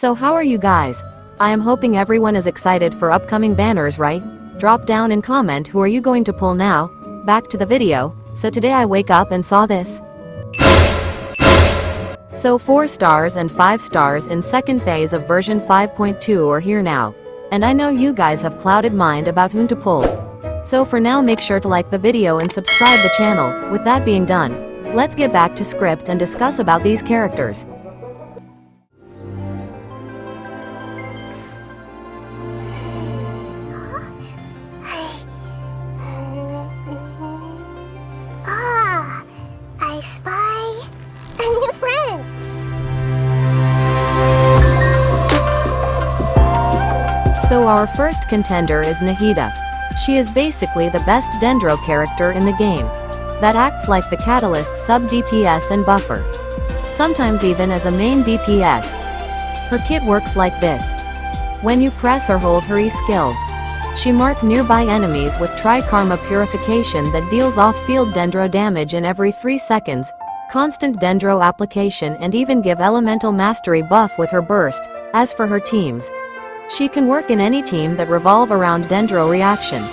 So how are you guys? I am hoping everyone is excited for upcoming banners, right? Drop down and comment who are you going to pull now. Back to the video. So today I wake up and saw this. So 4 stars and 5 stars in second phase of version 5.2 are here now. And I know you guys have clouded mind about whom to pull. So for now, make sure to like the video and subscribe the channel. With that being done, let's get back to script and discuss about these characters. I spy a new friend. So our first contender is Nahida. She is basically the best Dendro character in the game. That acts like the catalyst sub-DPS and buffer. Sometimes even as a main DPS. Her kit works like this. When you press or hold her E skill, she marks nearby enemies with Tri-Karma Purification that deals off-field Dendro damage in every 3 seconds, constant Dendro application, and even give Elemental Mastery buff with her burst. As for her teams, she can work in any team that revolve around Dendro reaction.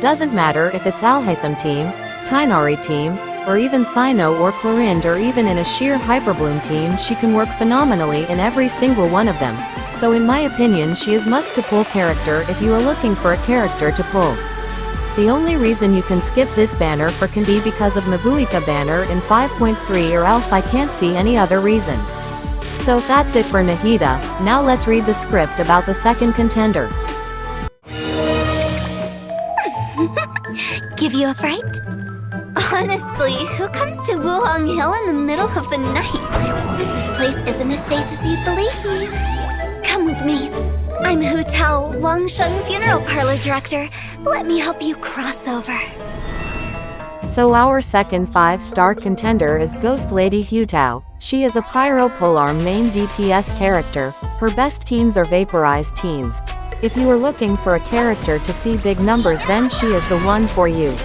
Doesn't matter if it's Alhaitham team, Tighnari team, or even Sino or Clorind, or even in a sheer Hyperbloom team, she can work phenomenally in every single one of them. So in my opinion, she is must-to-pull character if you are looking for a character to pull. The only reason you can skip this banner for can be because of Mavuika banner in 5.3, or else I can't see any other reason. So that's it for Nahida. Now let's read the script about the second contender. Give you a fright? Honestly, who comes to Wuhong Hill in the middle of the night? This place isn't as safe as you'd believe. Come with me. I'm Hu Tao, Wang Sheng Funeral Parlor Director. Let me help you cross over. So our second 5-star contender is Ghost Lady Hu Tao. She is a Pyro Polearm main DPS character. Her best teams are Vaporized teams. If you are looking for a character to see big numbers, then she is the one for you.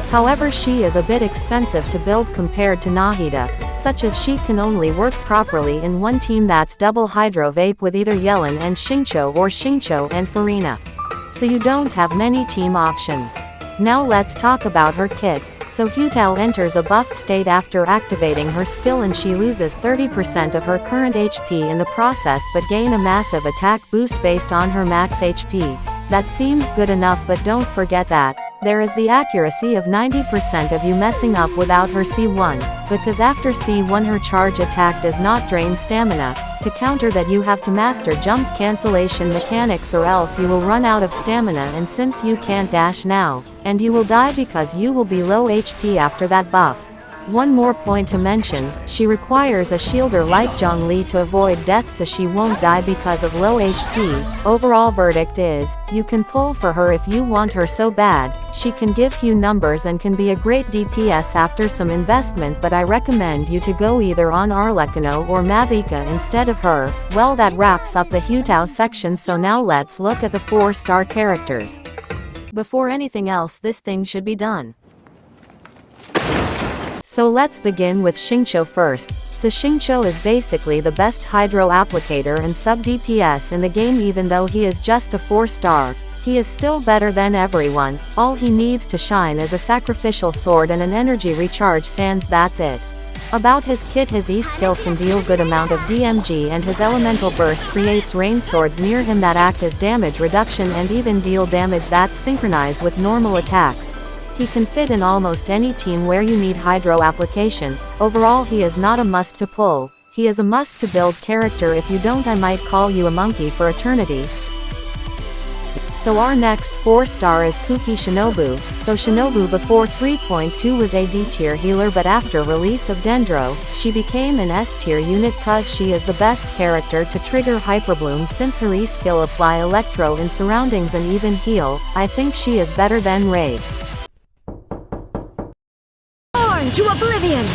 However, she is a bit expensive to build compared to Nahida, such as she can only work properly in one team, that's double Hydro Vape with either Yellen and Xingqiu or Xingqiu and Farina. So you don't have many team options. Now let's talk about her kit. So Hu Tao enters a buffed state after activating her skill, and she loses 30% of her current HP in the process, but gain a massive attack boost based on her max HP. That seems good enough, but don't forget that there is the accuracy of 90% of you messing up without her C1, because after C1 her charge attack does not drain stamina. To counter that, you have to master jump cancellation mechanics, or else you will run out of stamina, and since you can't dash now, and you will die because you will be low HP after that buff. One more point to mention, she requires a shielder like Zhongli to avoid death, so she won't die because of low HP. Overall verdict is, you can pull for her if you want her so bad. She can give you numbers and can be a great DPS after some investment, but I recommend you to go either on Arlecchino or Mavuika instead of her. Well, that wraps up the Hu Tao section, so now let's look at the 4-star characters. Before anything else, this thing should be done. So let's begin with Xingqiu first. So Xingqiu is basically the best Hydro applicator and sub-DPS in the game. Even though he is just a 4-star, he is still better than everyone. All he needs to shine is a sacrificial sword and an energy recharge sands, that's it. About his kit, his E skill can deal good amount of DMG, and his elemental burst creates rain swords near him that act as damage reduction and even deal damage that's synchronized with normal attacks. He can fit in almost any team where you need Hydro application. Overall, he is not a must to pull. He is a must to build character. If you don't, I might call you a monkey for eternity. So our next 4-star is Kuki Shinobu. So Shinobu before 3.2 was a D-tier healer, but after release of Dendro, she became an S-tier unit cause she is the best character to trigger Hyperbloom, since her E skill apply Electro in surroundings and even heal. I think she is better than Raid. To oblivion!